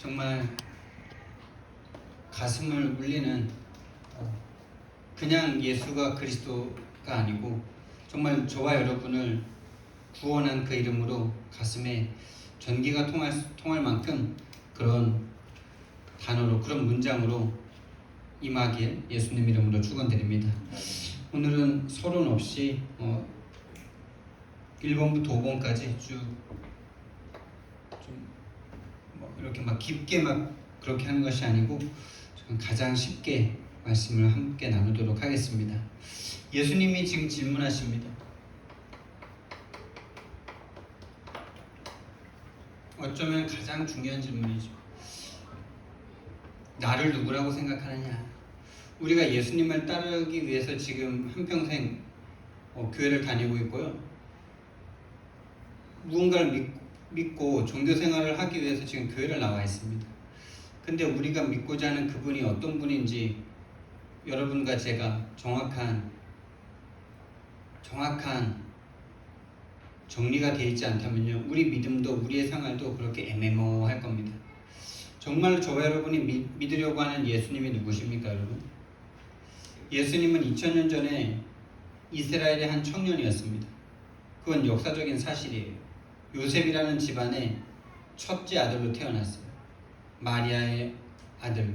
정말 가슴을 울리는 그냥 예수가 그리스도가 아니고 정말 저와 여러분을 구원한 그 이름으로 가슴에 전기가 통할 만큼 그런 단어로 그런 문장으로 임하길 예수님 이름으로 축원드립니다. 오늘은 서론 없이 1번부터 5번까지 쭉 좀 이렇게 막 깊게 막 그렇게 하는 것이 아니고 가장 쉽게 말씀을 함께 나누도록 하겠습니다. 예수님이 지금 질문하십니다. 어쩌면 가장 중요한 질문이죠. 나를 누구라고 생각하느냐? 우리가 예수님을 따르기 위해서 지금 한평생 교회를 다니고 있고요. 무언가를 믿고 종교 생활을 하기 위해서 지금 교회를 나와 있습니다. 근데 우리가 믿고자 하는 그분이 어떤 분인지 여러분과 제가 정확한 정리가 되어 있지 않다면요, 우리 믿음도 우리의 생활도 그렇게 애매모호할 겁니다. 정말 저와 여러분이 믿으려고 하는 예수님이 누구십니까, 여러분? 예수님은 2000년 전에 이스라엘의 한 청년이었습니다. 그건 역사적인 사실이에요. 요셉이라는 집안의 첫째 아들로 태어났어요. 마리아의 아들로.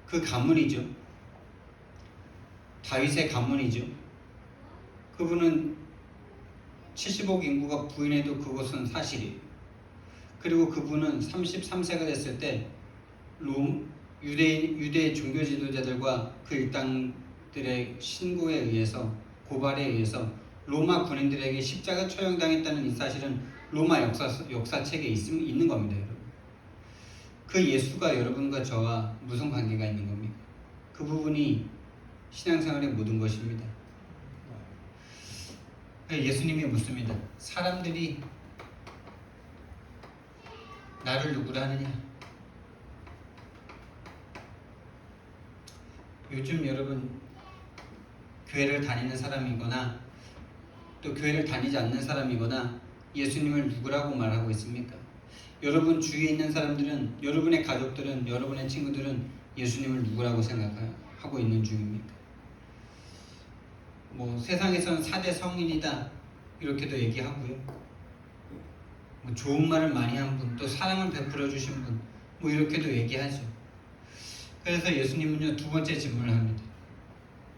그 가문이죠. 다윗의 가문이죠. 그분은 70억 인구가 부인해도 그것은 사실이에요. 그리고 그분은 33세가 됐을 때 유대 종교 지도자들과 그 일당들의 신고에 의해서, 고발에 의해서 로마 군인들에게 십자가 처형당했다는 이 사실은 로마 역사책에 있는 겁니다, 여러분. 그 예수가 여러분과 저와 무슨 관계가 있는 겁니까? 그 부분이 신앙생활의 모든 것입니다. 예수님이 묻습니다. 사람들이 나를 누구라 하느냐? 요즘 여러분 교회를 다니는 사람이거나 또 교회를 다니지 않는 사람이거나 예수님을 누구라고 말하고 있습니까? 여러분 주위에 있는 사람들은, 여러분의 가족들은, 여러분의 친구들은 예수님을 누구라고 생각하고 있는 중입니까? 세상에서는 4대 성인이다 이렇게도 얘기하고요. 좋은 말을 많이 한 분, 또 사랑을 베풀어 주신 분, 이렇게도 얘기하죠. 그래서 예수님은요, 두 번째 질문을 합니다.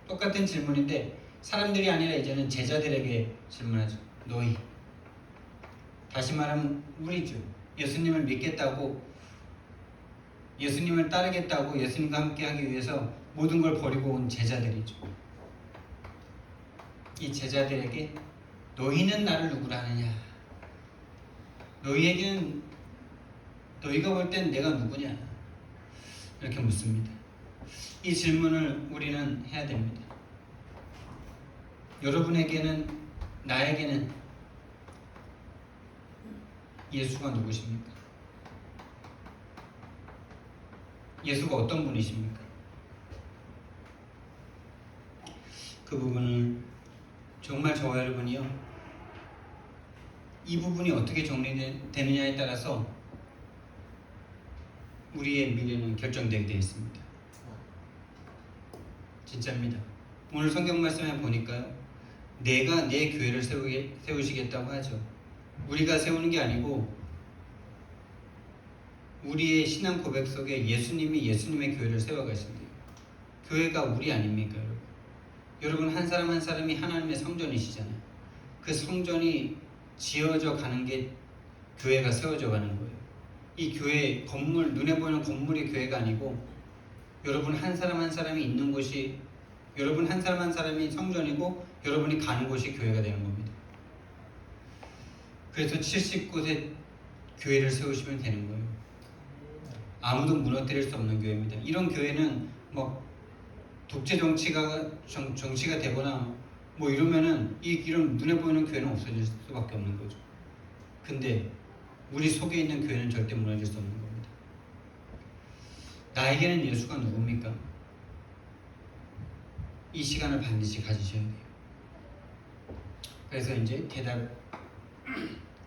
똑같은 질문인데 사람들이 아니라 이제는 제자들에게 질문하죠. 너희. 다시 말하면 우리죠. 예수님을 믿겠다고, 예수님을 따르겠다고, 예수님과 함께 하기 위해서 모든 걸 버리고 온 제자들이죠. 이 제자들에게 너희는 나를 누구라 하느냐? 너희에게는, 너희가 볼 땐 내가 누구냐? 이렇게 묻습니다. 이 질문을 우리는 해야 됩니다. 여러분에게는, 나에게는 예수가 누구십니까? 예수가 어떤 분이십니까? 그 부분을 정말 저와 여러분이요, 이 부분이 어떻게 정리되느냐에 따라서 우리의 미래는 결정되게 되어 있습니다. 진짜입니다. 오늘 성경 말씀에 보니까요, 내가 내 교회를 세우시겠다고 하죠. 우리가 세우는 게 아니고 우리의 신앙 고백 속에 예수님이 예수님의 교회를 세워가신대요. 교회가 우리 아닙니까, 여러분? 여러분 한 사람 한 사람이 하나님의 성전이시잖아요. 그 성전이 지어져 가는 게 교회가 세워져 가는 거예요. 이 교회 건물, 눈에 보이는 건물이 교회가 아니고 여러분 한 사람 한 사람이 있는 곳이, 여러분 한 사람 한 사람이 성전이고 여러분이 가는 곳이 교회가 되는 겁니다. 그래서 70곳의 교회를 세우시면 되는 거예요. 아무도 무너뜨릴 수 없는 교회입니다. 이런 교회는 독재 정치가 되거나 이러면은 이런 눈에 보이는 교회는 없어질 수밖에 없는 거죠. 근데 우리 속에 있는 교회는 절대 무너질 수 없는 겁니다. 나에게는 예수가 누굽니까? 이 시간을 반드시 가지셔야 돼요. 그래서 이제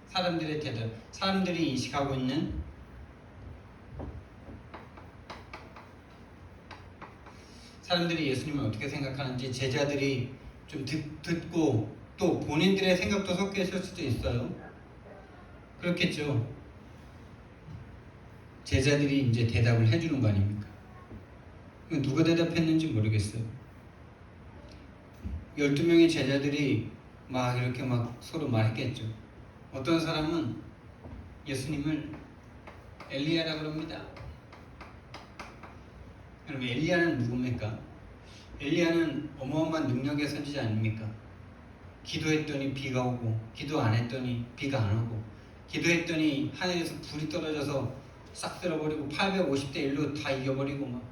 사람들의 대답, 사람들이 인식하고 있는 사람들이 예수님을 어떻게 생각하는지 제자들이 좀 듣고 또 본인들의 생각도 섞여 있을 수도 있어요. 그렇겠죠. 제자들이 이제 대답을 해주는 거 아닙니까? 누가 대답했는지 모르겠어요. 12명의 제자들이 막 이렇게 막 서로 말했겠죠. 어떤 사람은 예수님을 엘리야라고 합니다. 그럼 엘리야는 누굽니까? 엘리야는 어마어마한 능력의 선지자 아닙니까? 기도했더니 비가 오고, 기도 안 했더니 비가 안 오고, 기도했더니 하늘에서 불이 떨어져서 싹 들어버리고 850대 1로 다 이겨버리고 막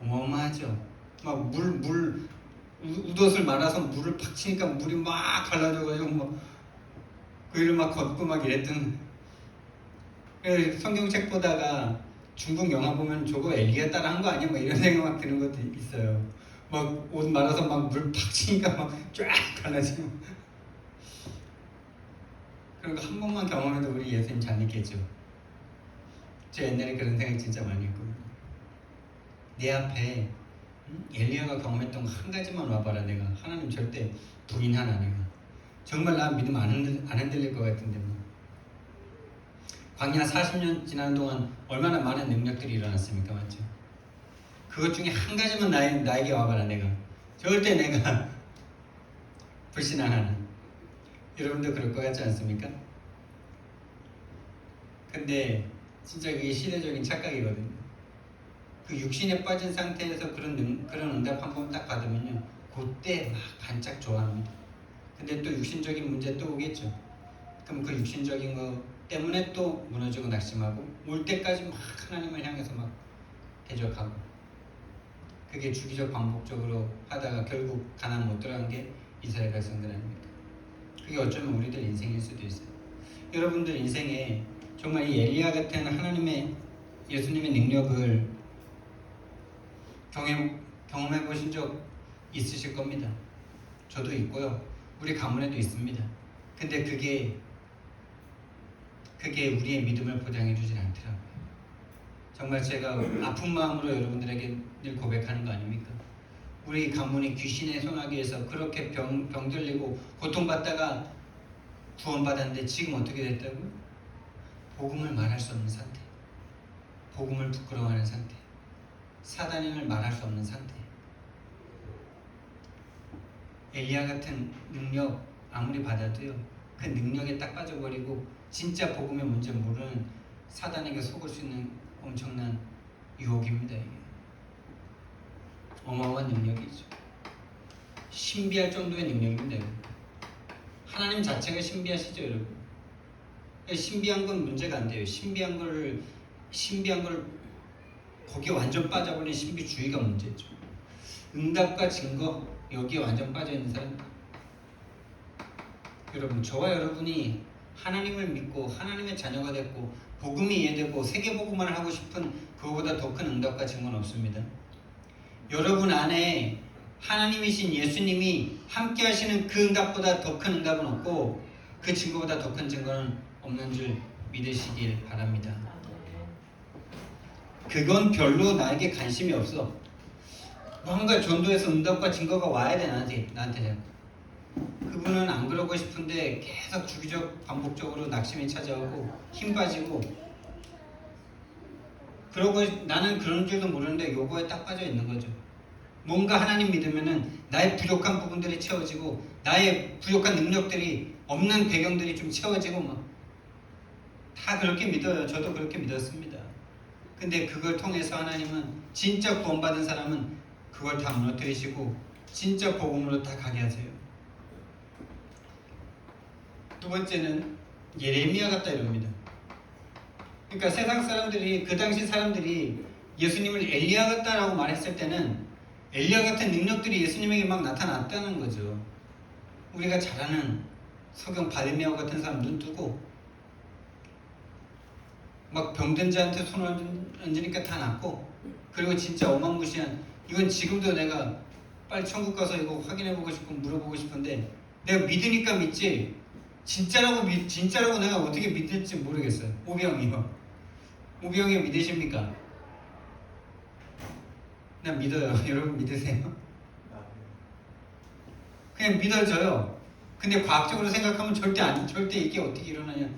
어마어마하죠. 막 우돛을 말아서 물을 팍 치니까 물이 막 갈라져가지고 막 그 일을 막 걷고 막 이랬던. 성경책 보다가 중국 영화 보면 저거 엘리야 따라 한 거 아니야? 막 이런 생각 막 드는 것도 있어요. 막 옷 말아서 막 물 팍 치니까 막 쫙 갈라지고. 그리고 한 번만 경험해도 우리 예수님 잘 믿겠죠. 저 옛날에 그런 생각 진짜 많이 했거든요. 내 앞에 엘리야가 경험했던 거 한 가지만 와봐라. 내가 하나님 절대 부인하나. 내가 정말 나 믿음 안 흔들릴 것 같은데 뭐. 광야 40년 지나는 동안 얼마나 많은 능력들이 일어났습니까? 맞죠? 그것 중에 한 가지만 나에게 와봐라. 내가 절대 내가 불신 안 하는. 여러분도 그럴 것 같지 않습니까? 근데 진짜 그게 시대적인 착각이거든요. 그 육신에 빠진 상태에서 그런 응답 한 번 딱 받으면요, 그때 막 반짝 좋아합니다. 근데 또 육신적인 문제 또 오겠죠. 그럼 그 육신적인 거 때문에 또 무너지고 낙심하고 올 때까지 막 하나님을 향해서 막 대적하고, 그게 주기적 반복적으로 하다가 결국 가나안 못 들어간 게 이스라엘 백성들 아닙니까? 그게 어쩌면 우리들 인생일 수도 있어요. 여러분들 인생에 정말 이 엘리야 같은 하나님의 예수님의 능력을 경험해 보신 적 있으실 겁니다. 저도 있고요. 우리 가문에도 있습니다. 근데 그게 우리의 믿음을 보장해 주진 않더라고요. 정말 제가 아픈 마음으로 여러분들에게 늘 고백하는 거 아닙니까? 우리 가문이 귀신의 소나기에서 그렇게 병들리고 고통받다가 구원받았는데 지금 어떻게 됐다고요? 복음을 말할 수 없는 상태, 복음을 부끄러워하는 상태, 사단임을 말할 수 없는 상태. 엘리야 같은 능력 아무리 받아도요, 그 능력에 딱 빠져버리고 진짜 복음의 문제 모르는 사단에게 속을 수 있는 엄청난 유혹입니다. 이게 어마어마한 능력이죠. 신비할 정도의 능력입니다. 하나님 자체가 신비하시죠, 여러분. 신비한 건 문제가 안 돼요. 신비한 걸 거기에 완전 빠져버린 신비주의가 문제죠. 응답과 증거, 여기에 완전 빠져있는 사람. 여러분, 저와 여러분이 하나님을 믿고 하나님의 자녀가 됐고 복음이 이해되고 세계복음을 하고 싶은 그거보다 더 큰 응답과 증거는 없습니다. 여러분 안에 하나님이신 예수님이 함께 하시는 그 응답보다 더 큰 응답은 없고 그 증거보다 더 큰 증거는 없는 줄 믿으시길 바랍니다. 그건 별로 나에게 관심이 없어. 뭔가 전도에서 응답과 증거가 와야 돼. 나한테. 그분은 안 그러고 싶은데 계속 주기적 반복적으로 낙심이 찾아오고 힘 빠지고, 그러고 나는 그런 줄도 모르는데 요거에 딱 빠져 있는 거죠. 뭔가 하나님 믿으면은 나의 부족한 부분들이 채워지고 나의 부족한 능력들이 없는 배경들이 좀 채워지고 막 다 그렇게 믿어요. 저도 그렇게 믿었습니다. 근데 그걸 통해서 하나님은 진짜 구원받은 사람은 그걸 다 무너뜨리시고 진짜 복음으로 다 가게 하세요. 두 번째는 예레미야 같다 이럽니다. 그러니까 세상 사람들이, 그 당시 사람들이 예수님을 엘리야 같다라고 말했을 때는 엘리야 같은 능력들이 예수님에게 막 나타났다는 거죠. 우리가 잘 아는 서경 바리메오 같은 사람 눈 뜨고 막 병든 자한테 손을 얹으니까 다 낫고, 그리고 진짜 어마무시한, 이건 지금도 내가 빨리 천국 가서 이거 확인해보고 싶고 물어보고 싶은데 내가 믿으니까 믿지 진짜라고 내가 어떻게 믿을지 모르겠어요. 오병이요. 오병이 믿으십니까? 난 믿어요. 여러분 믿으세요? 아, 그냥 믿어져요. 근데 과학적으로 생각하면 절대 이게 어떻게 일어나냐.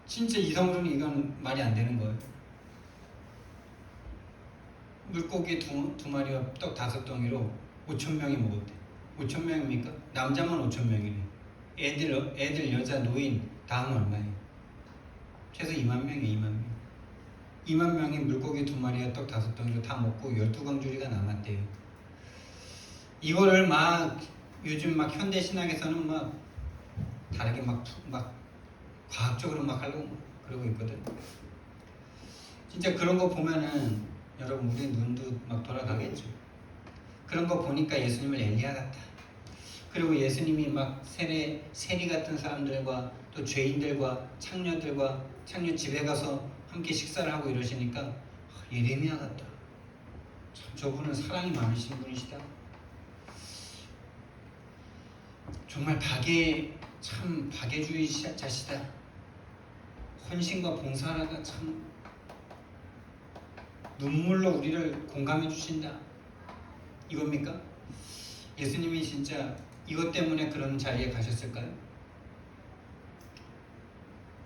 진짜 이성으로는 이건 말이 안 되는 거예요. 물고기 두 마리와 떡 5덩이로 5,000명이 먹었대. 5,000명입니까? 남자만 5,000명이네. 애들, 여자, 노인 다 하면 얼마예요? 최소 2만 명이에요. 2만 명. 2만 명이 물고기 2마리와 떡 5덩이로 다 먹고 12광주리가 남았대요. 이거를 막 요즘 막 현대 신학에서는 막 다르게 막 과학적으로 막 하려고 막 그러고 있거든. 진짜 그런 거 보면은 여러분 우리 눈도 막 돌아가겠죠. 그런 거 보니까 예수님을 엘리야 같다. 그리고 예수님이 막 세리 같은 사람들과 또 죄인들과 창녀 집에 가서 함께 식사를 하고 이러시니까 예레미야 같다. 참 저분은 사랑이 많으신 분이시다. 정말 박애주의자시다. 헌신과 봉사하다가 참 눈물로 우리를 공감해 주신다. 이겁니까? 예수님이 진짜 이것 때문에 그런 자리에 가셨을까요?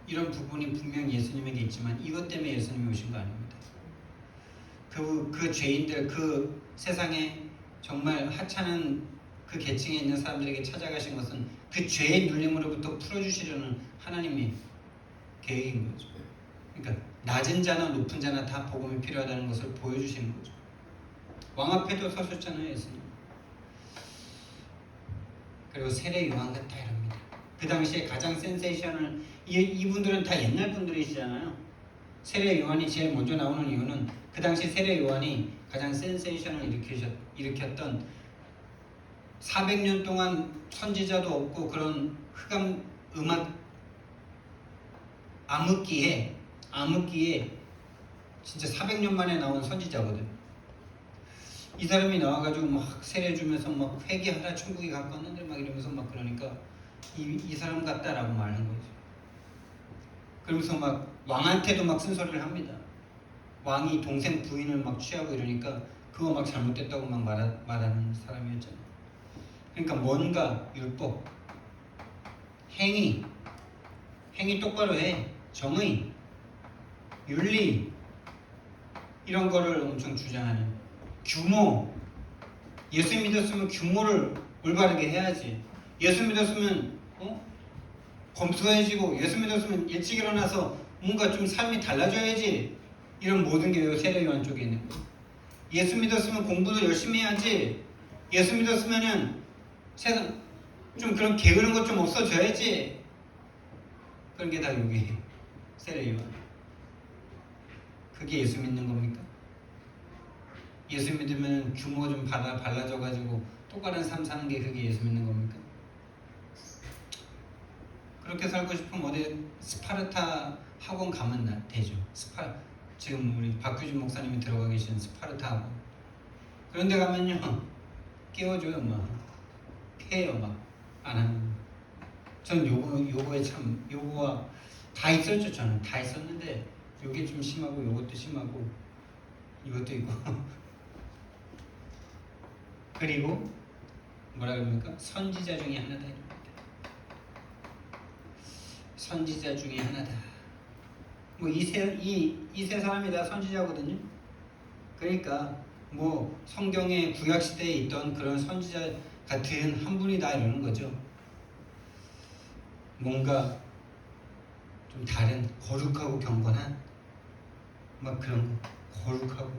이런 부분이 분명 예수님에게 있지만 이것 때문에 예수님이 오신 거 아닙니다. 그 죄인들, 그 세상에 정말 하찮은 그 계층에 있는 사람들에게 찾아가신 것은 그 죄의 눌림으로부터 풀어주시려는 하나님의 계획인 거죠. 그러니까 낮은 자나 높은 자나 다 복음이 필요하다는 것을 보여주시는 거죠. 왕 앞에도 서셨잖아요, 예수님. 그리고 세례 요한 같다 이럽니다. 그 당시에 가장 센세이션을 이분들은 다 옛날 분들이시잖아요. 세례 요한이 제일 먼저 나오는 이유는 그 당시 세례 요한이 가장 센세이션을 일으켰던 400년 동안 선지자도 없고 그런 흑암 음악 암흑기에 진짜 400년 만에 나온 선지자거든. 이 사람이 나와가지고 막 세례 주면서 막 회개하라 천국에 가까웠는데 막 이러면서 막 그러니까 이 사람 같다라고 말하는 거죠. 그러면서 막 왕한테도 막 쓴소리를 합니다. 왕이 동생 부인을 막 취하고 이러니까 그거 막 잘못됐다고 막 말하는 사람이었잖아요. 그러니까 뭔가 율법, 행위 똑바로 해. 정의, 윤리 이런 거를 엄청 주장하는 규모. 예수 믿었으면 규모를 올바르게 해야지. 예수 믿었으면 검소해지고 예수 믿었으면 일찍 일어나서 뭔가 좀 삶이 달라져야지. 이런 모든 게 세례 요한 쪽에 있는 거예요. 예수 믿었으면 공부도 열심히 해야지. 예수 믿었으면은 세상 좀 그런 게으른 것 좀 없어져야지. 그런 게 다 여기 세례 요한. 그게 예수 믿는 겁니까? 예수 믿으면 규모 좀 발라져가지고 똑바른 삶 사는 게 그게 예수 믿는 겁니까? 그렇게 살고 싶으면 어디 스파르타 학원 가면 되죠. 지금 우리 박규진 목사님이 들어가 계신 스파르타 학원. 그런데 가면요 깨워줘요 막 해요 막 안 하는. 전 요거가 다 있었죠. 저는 다 있었는데 요게 좀 심하고 요것도 심하고 이것도 있고 그리고 뭐라 그럽니까? 선지자 중에 하나다 이럽니다. 선지자 중에 하나다. 뭐 이 세 사람이 다 선지자거든요. 그러니까 뭐 성경의 구약 시대에 있던 그런 선지자 같은 한 분이다 이러는 거죠. 뭔가 좀 다른 거룩하고 경건한 막 그런 거. 거룩하고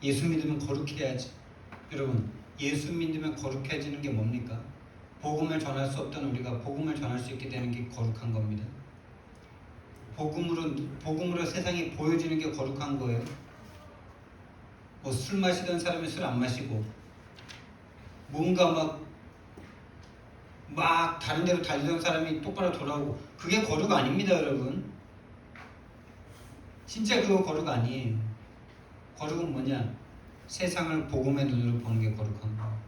예수 믿으면 거룩해야지. 여러분 예수 믿으면 거룩해지는 게 뭡니까? 복음을 전할 수 없던 우리가 복음을 전할 수 있게 되는 게 거룩한 겁니다. 복음으로 세상에 보여지는 게 거룩한 거예요. 뭐 술 마시던 사람이 술 안 마시고 뭔가 막 다른 데로 달리던 사람이 똑바로 돌아오고 그게 거룩 아닙니다 여러분. 진짜 그거 거룩 아니에요. 거룩은 뭐냐? 세상을 복음의 눈으로 보는 게 거룩한 거예요.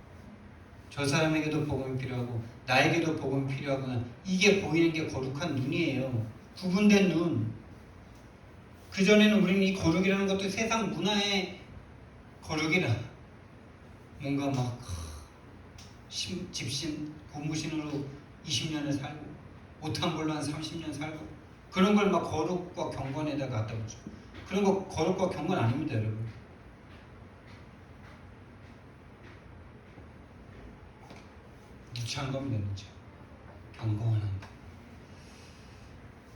저 사람에게도 복음이 필요하고 나에게도 복음이 필요하구나. 이게 보이는 게 거룩한 눈이에요. 구분된 눈. 그전에는 우리는 이 거룩이라는 것도 세상 문화의 거룩이라 뭔가 막 집신 고무신으로 20년을 살고 옷 한 벌로 한 30년 살고 그런 걸 막 거룩과 경건에다가 갖다 붙여. 그런 거 거룩과 경건 아닙니다, 여러분. 무치한 겁니다, 진짜. 경건한 거.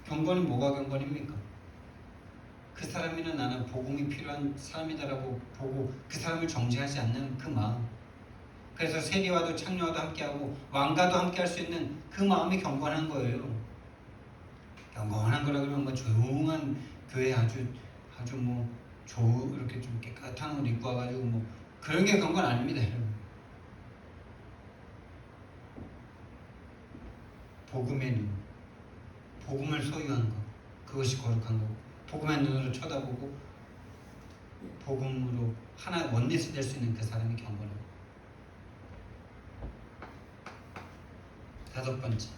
경건이 뭐가 경건입니까? 그 사람이나 나는 복음이 필요한 사람이다라고 보고 그 사람을 정죄하지 않는 그 마음. 그래서 세리와도 창녀와도 함께하고 왕가도 함께할 수 있는 그 마음이 경건한 거예요. 경건한 거라 그러면 뭐 조용한 교회 아주 뭐 이렇게 좀 깨끗한 옷 입고 와가지고 뭐 그런 게 경건 아닙니다, 여러분. 복음의 눈, 복음을 소유한 것, 그것이 거룩한 거고, 복음의 눈으로 쳐다보고 복음으로 하나 원리스 될 수 있는 그 사람이 경건한 거. 다섯 번째,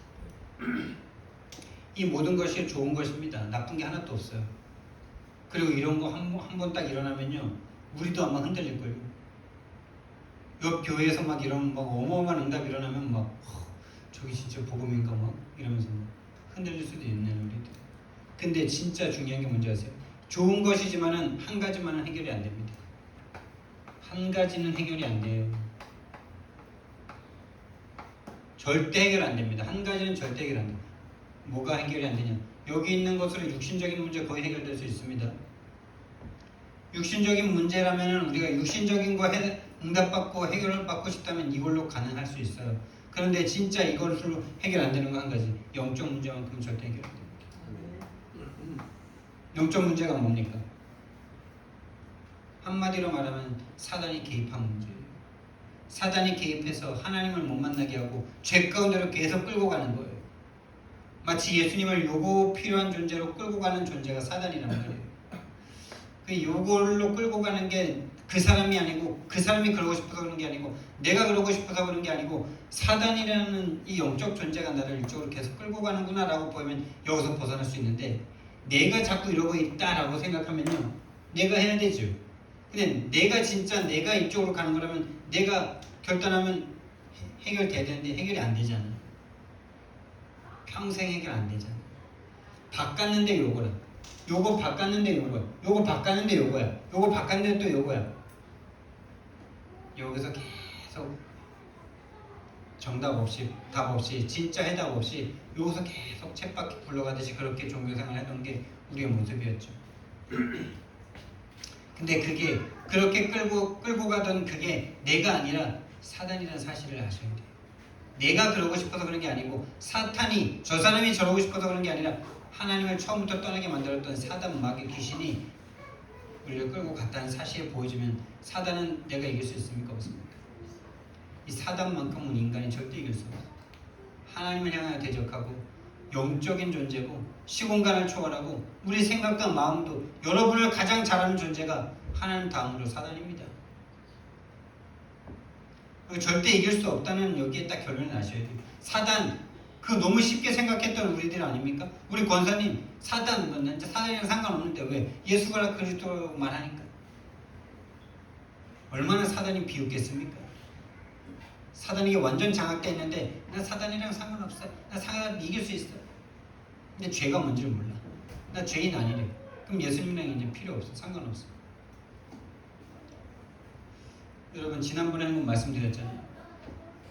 이 모든 것이 좋은 것입니다. 나쁜 게 하나도 없어요. 그리고 이런 거 한 번 딱 일어나면요, 우리도 아마 흔들릴걸요. 옆 교회에서 막 이런 막 어마어마한 응답이 일어나면 막 저기 진짜 복음인가 막 이러면서 막 흔들릴 수도 있는 우리들. 근데 진짜 중요한 게 뭔지 아세요? 좋은 것이지만은 한 가지만은 해결이 안 됩니다. 한 가지는 해결이 안 돼요. 절대 해결 안 됩니다. 한 가지는 절대 해결 안 돼요. 뭐가 해결이 안 되냐? 여기 있는 것으로 육신적인 문제 거의 해결될 수 있습니다. 육신적인 문제라면 우리가 육신적인 거 응답받고 해결을 받고 싶다면 이걸로 가능할 수 있어요. 그런데 진짜 이걸로 해결 안 되는 거 한 가지, 영적 문제만큼은 절대 해결 안 됩니다. 영적 문제가 뭡니까? 한마디로 말하면 사단이 개입한 문제예요. 사단이 개입해서 하나님을 못 만나게 하고 죄 가운데로 계속 끌고 가는 거예요. 마치 예수님을 요거 필요한 존재로 끌고 가는 존재가 사단이란 말이에요. 그 요걸로 끌고 가는 게 그 사람이 아니고, 그 사람이 그러고 싶어서 그런 게 아니고, 내가 그러고 싶어서 그런 게 아니고, 사단이라는 이 영적 존재가 나를 이쪽으로 계속 끌고 가는구나 라고 보면 여기서 벗어날 수 있는데, 내가 자꾸 이러고 있다라고 생각하면요, 내가 해야 되죠. 근데 내가 진짜 내가 이쪽으로 가는 거라면 내가 결단하면 해결돼야 되는데 해결이 안 되잖아. 평생 해결 안 되잖아. 바꿨는데 요거라, 요거 바꿨는데 요거야, 요거 바꿨는데 요거야, 요거 바꿨는데 또 요거야. 여기서 계속 정답 없이, 답 없이, 진짜 해답 없이 여기서 계속 쳇바퀴 굴러가듯이 그렇게 종교생활 했던 게 우리의 모습이었죠. 근데 그게 그렇게 끌고 가던 그게 내가 아니라 사단이라는 사실을 아셔야 돼요. 내가 그러고 싶어서 그런 게 아니고, 사탄이, 저 사람이 저러고 싶어서 그런 게 아니라 하나님을 처음부터 떠나게 만들었던 사단 마귀 귀신이 우리를 끌고 갔다는 사실이 보여지면 사단은 내가 이길 수 있습니까? 없습니까? 이 사단만큼은 인간이 절대 이길 수 없어요. 하나님을 향하여 대적하고 영적인 존재고 시공간을 초월하고 우리 생각과 마음도, 여러분을 가장 잘하는 존재가 하나님 다음으로 사단입니다. 절대 이길 수 없다는 여기에 딱 결론을 나셔야 돼요. 사단, 그 너무 쉽게 생각했던 우리들 아닙니까? 우리 권사님 사단, 사단이랑 상관없는데 왜? 예수가 그리스도 말하니까. 얼마나 사단이 비웃겠습니까? 사단이 완전 장악되어 있는데 나 사단이랑 상관없어, 나 사단 이길 수 있어. 근데 죄가 뭔지를 몰라. 나 죄인 아니래. 그럼 예수님이랑 이제 필요 없어, 상관없어. 여러분 지난번에 한번 말씀드렸잖아요.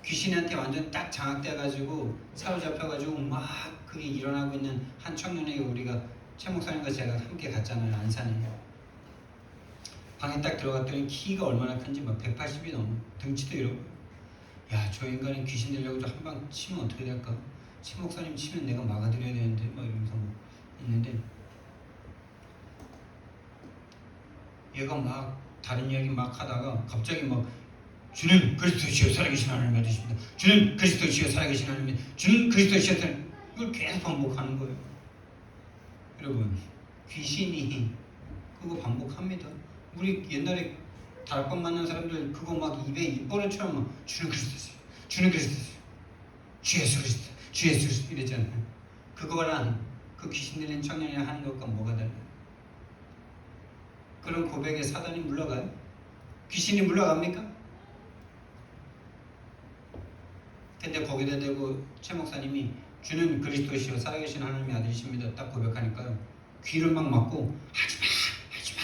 귀신한테 완전 딱 장악돼가지고 사로잡혀가지고 막 그게 일어나고 있는 한 청년에게 우리가 최 목사님과 제가 함께 갔잖아요. 안산에. 방에 딱 들어갔더니 키가 얼마나 큰지 막 180이 넘어. 등치도 이러고. 야, 저 인간이 귀신 들려고 한 방 치면 어떻게 될까? 최 목사님 치면 내가 막아드려야 되는데 막 이러면서 막 있는데, 얘가 막 다른 이야기 막 하다가 갑자기 막 주는 그리스도시여 살아계신 하나님 믿으십니다. 주는 그리스도시여 살아계신 하나님 믿으십니다. 주는 그리스도시여 살아계신, 이걸 계속 반복하는 거예요. 여러분, 귀신이 그거 반복합니다. 우리 옛날에 다락방 만난 사람들 그거 막 입에 입버릇처럼 막 주는 그리스도시여, 주는 그리스도시여, 주 예수 그리스도, 주 예수 그리스도 이랬잖아요. 그거랑 그 귀신 들린 청년이 하는 것과 뭐가 달라요? 그런 고백에 사단이 물러가요? 귀신이 물러갑니까? 근데 거기다 대고 최 목사님이 주는 그리스도시요 살아계신 하나님의 아들이십니다 딱 고백하니까 귀를 막 막고 하지마 하지마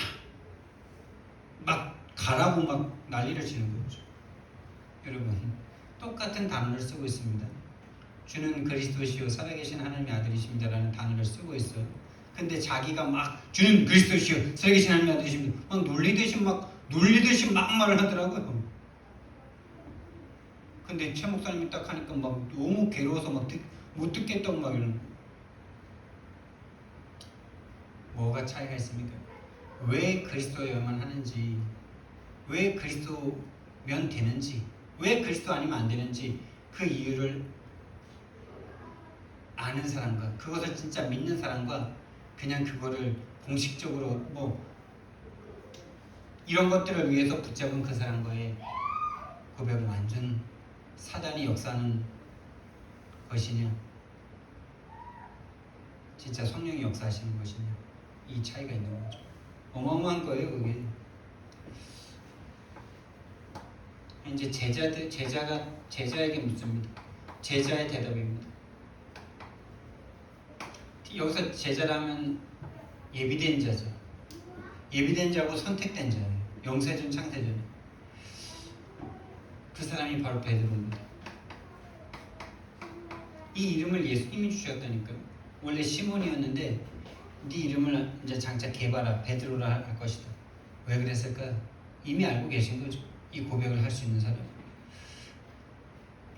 막 가라고 막 난리를 치는 거죠. 여러분 똑같은 단어를 쓰고 있습니다. 주는 그리스도시요 살아계신 하나님의 아들이십니다라는 단어를 쓰고 있어요. 근데 자기가 막 주는 그리스도시요 살아계신 하나님의 아들이십니다 막 놀리듯이 막 말을 하더라고요. 근데 최 목사님이 딱 하니까 막 너무 괴로워서 막 못 듣겠다고 막 이러는 거예요. 뭐가 차이가 있습니까? 왜 그리스도여야만 하는지, 왜 그리스도면 되는지, 왜 그리스도 아니면 안 되는지 그 이유를 아는 사람과 그것을 진짜 믿는 사람과 그냥 그거를 공식적으로 뭐 이런 것들을 위해서 붙잡은 그 사람과의 고백은 완전 사단이 역사하는 것이냐 진짜 성령이 역사하시는 것이냐 이 차이가 있는 거죠. 어마어마한 거예요 그게. 이제 제자에게 묻습니다. 제자의 대답입니다. 여기서 제자라면 예비된 자죠. 예비된 자고 선택된 자예요. 영세전 창세전. 그 사람이 바로 베드로입니다. 이 이름을 예수님이 주셨다니까요. 원래 시몬이었는데 네 이름을 이제 장차 개바라 베드로라 할 것이다. 왜 그랬을까? 이미 알고 계신 거죠. 이 고백을 할 수 있는 사람.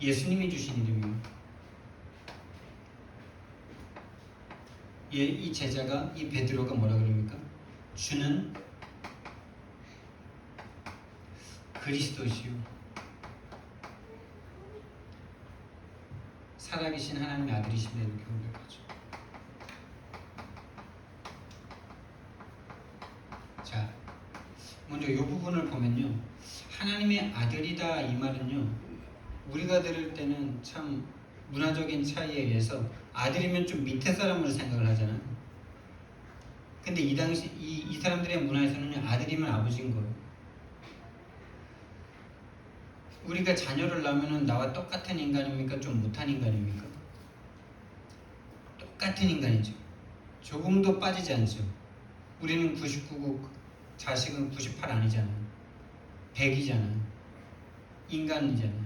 예수님이 주신 이름이에요. 이 제자가 이 베드로가 뭐라 그럽니까? 주는 그리스도시요 살아계신 하나님의 아들이시다 이렇게 고백하죠. 자, 먼저 이 부분을 보면요, 하나님의 아들이다 이 말은요, 우리가 들을 때는 참 문화적인 차이에 의해서 아들이면 좀 밑에 사람으로 생각을 하잖아요. 근데 이 당시 이 사람들의 문화에서는 아들이면 아버지인 거예요. 우리가 자녀를 낳으면 나와 똑같은 인간입니까? 좀 못한 인간입니까? 똑같은 인간이죠. 조금도 빠지지 않죠. 우리는 99고 자식은 98 아니잖아요. 100이잖아요. 인간이잖아요.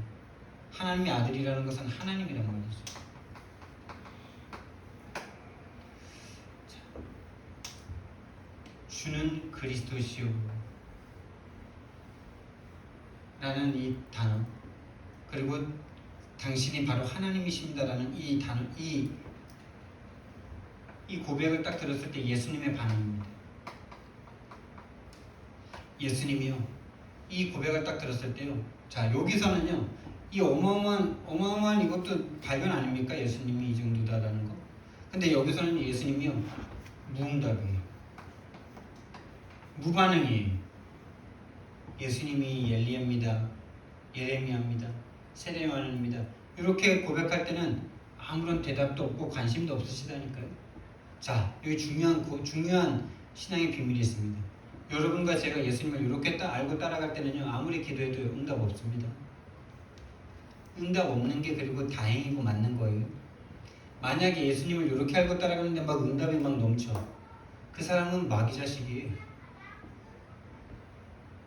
하나님의 아들이라는 것은 하나님이란 말이죠. 주는 그리스도시요 라는 이 단어, 그리고 당신이 바로 하나님이십니다라는 이 단어, 이 고백을 딱 들었을 때 예수님의 반응입니다. 예수님이요, 이 고백을 딱 들었을 때요, 자 여기서는요, 이 어마어마한 이것도 발견 아닙니까? 예수님이 이 정도다라는 거. 근데 여기서는 예수님이요, 무응답이에요. 무반응이에요. 예수님이 엘리야입니다, 예레미야입니다, 세례요한입니다 이렇게 고백할 때는 아무런 대답도 없고 관심도 없으시다니까요. 자, 여기 중요한 신앙의 비밀이 있습니다. 여러분과 제가 예수님을 이렇게 알고 따라갈 때는요, 아무리 기도해도 응답 없습니다. 응답 없는 게 그리고 다행이고 맞는 거예요. 만약에 예수님을 이렇게 알고 따라가는데 막 응답이 막 넘쳐, 그 사람은 마귀 자식이에요.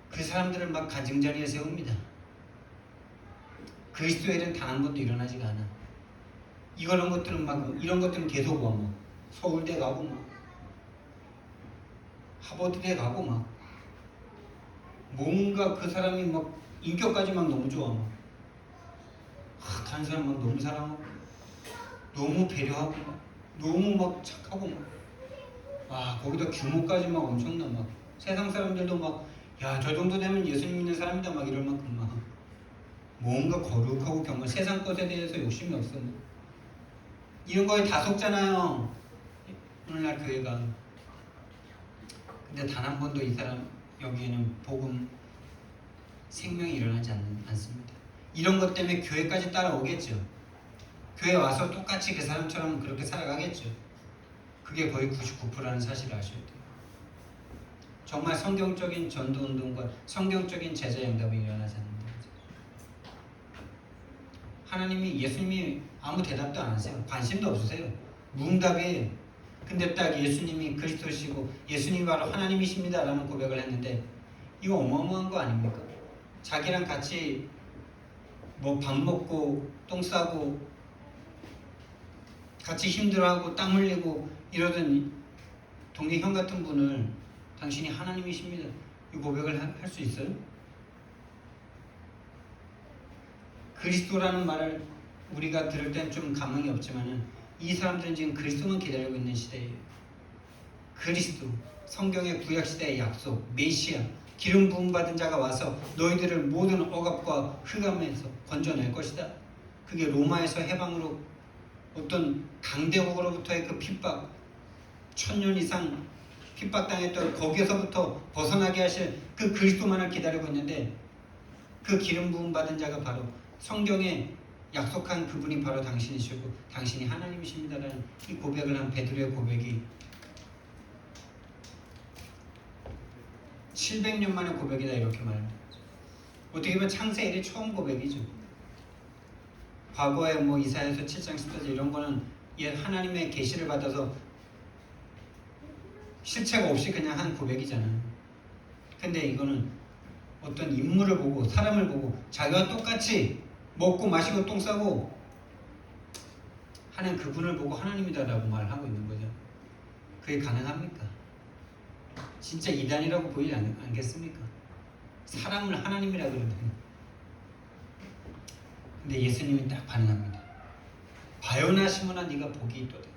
그 사람들을 막 가증자리에 세웁니다. 그리스도의 일은 단 한 번도 일어나지가 않아. 이런 것들은 계속 와. 막 서울대 가고 막 하버드대 가고 막 뭔가 그 사람이 막 인격까지 막 너무 좋아. 막 다른 사람 막 너무 사랑하고 너무 배려하고 막 너무 막 착하고 막 거기다 규모까지 막 엄청나. 막 세상 사람들도 막 야, 저 정도 되면 예수님 믿는 사람이다 막 이럴 만큼 막 뭔가 거룩하고 경건, 세상 것에 대해서 욕심이 없어. 이런 거에 다 속잖아요, 오늘날 교회가. 근데 단 한 번도 이 사람 여기에는 복음 생명이 일어나지 않습니다. 이런 것 때문에 교회까지 따라오겠죠. 교회 와서 똑같이 그 사람처럼 그렇게 살아가겠죠. 그게 거의 99%라는 사실을 아셔야 돼요. 정말 성경적인 전도운동과 성경적인 제자 응답이 일어나지 않는다. 예수님이 아무 대답도 안 하세요. 관심도 없으세요. 무응답이에요. 근데 딱 예수님이 그리스도시고 예수님이 바로 하나님이십니다라는 고백을 했는데 이거 어마어마한 거 아닙니까? 자기랑 같이 뭐 밥 먹고 똥 싸고 같이 힘들어하고 땀 흘리고 이러던 동네 형 같은 분을 당신이 하나님이십니다. 이 고백을 할 수 있어요? 그리스도라는 말을 우리가 들을 땐 좀 감흥이 없지만은 이 사람들은 지금 그리스도만 기다리고 있는 시대예요. 그리스도, 성경의 구약 시대의 약속, 메시아, 기름 부음 받은 자가 와서 너희들을 모든 억압과 흑암에서 건져낼 것이다. 그게 로마에서 해방으로 어떤 강대국으로부터의 그 핍박, 1000년 이상 핍박당했던 거기에서부터 벗어나게 하실 그 그리스도만을 기다리고 있는데 그 기름 부음 받은 자가 바로 성경에 약속한 그분이 바로 당신이시고 당신이 하나님이십니다라는 이 고백을 한 베드로의 고백이 700년 만의 고백이다 이렇게 말합니다. 어떻게 보면 창세일의 처음 고백이죠. 과거에 뭐 이사야서 7장 10절 이런 거는 하나님의 계시를 받아서 실체가 없이 그냥 한 고백이잖아요. 근데 이거는 어떤 인물을 보고 사람을 보고 자기와 똑같이 먹고 마시고 똥 싸고 하는 그분을 보고 하나님이다라고 말하고 있는 거죠. 그게 가능합니까? 진짜 이단이라고 보이지 않겠습니까? 사람을 하나님이라 그러더니. 근데 예수님이 딱 반응합니다. 바요나 시몬아 네가 복이 있도다.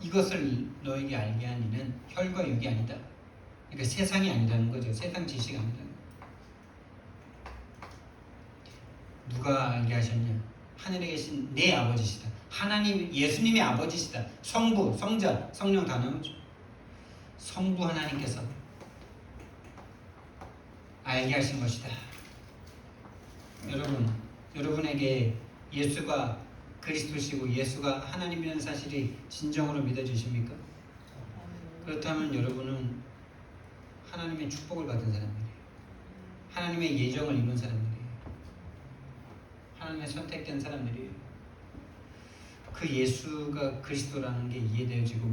이것을 너에게 알게 한 이는 혈과 육이 아니다. 그러니까 세상이 아니라는 거죠. 세상 지식이 아니라는 거죠. 누가 알게 하셨냐? 하늘에 계신 내 아버지시다. 하나님, 예수님의 아버지시다. 성부, 성자, 성령 다 나오죠. 성부 하나님께서 알게 하신 것이다. 여러분에게 예수가 그리스도시고 예수가 하나님이라는 사실이 진정으로 믿어지십니까? 그렇다면 여러분은 하나님의 축복을 받은 사람들이에요. 하나님의 예정을 입은 사람들이에요. 하나님의 선택된 사람들이에요. 그 예수가 그리스도라는 게 이해되어지고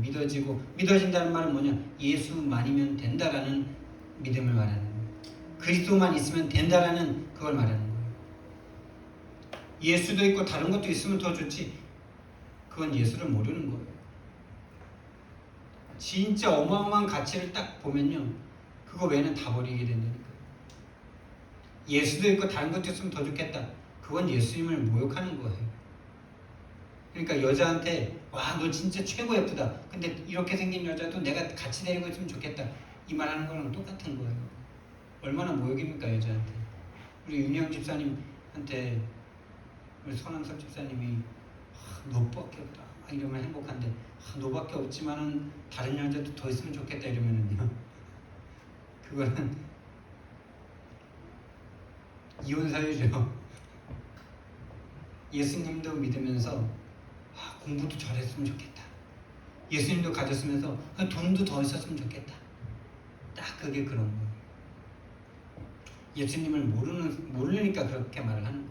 믿어진다는 말은 뭐냐? 예수만이면 된다라는 믿음을 말하는 거예요. 그리스도만 있으면 된다라는 그걸 말하는 거예요. 예수도 있고 다른 것도 있으면 더 좋지. 그건 예수를 모르는 거예요. 진짜 어마어마한 가치를 딱 보면요. 그거 외에는 다 버리게 된다니까. 예수도 있고 다른 것도 있으면 더 좋겠다. 그건 예수님을 모욕하는 거예요. 그러니까 여자한테 와, 너 진짜 최고 예쁘다. 근데 이렇게 생긴 여자도 내가 같이 데리고 있으면 좋겠다. 이 말하는 거랑 똑같은 거예요. 얼마나 모욕입니까 여자한테. 우리 윤영 집사님한테 우리 손한섭 집사님이 너밖에 없다 이러면 행복한데 너밖에 없지만은 다른 여자도 더 있으면 좋겠다 이러면은요. 그거는 이혼 사유죠. 예수님도 믿으면서 공부도 잘했으면 좋겠다. 예수님도 가졌으면서 돈도 더 있었으면 좋겠다. 딱 그게 그런 거예요. 예수님을 모르니까 그렇게 말을 하는 거예요.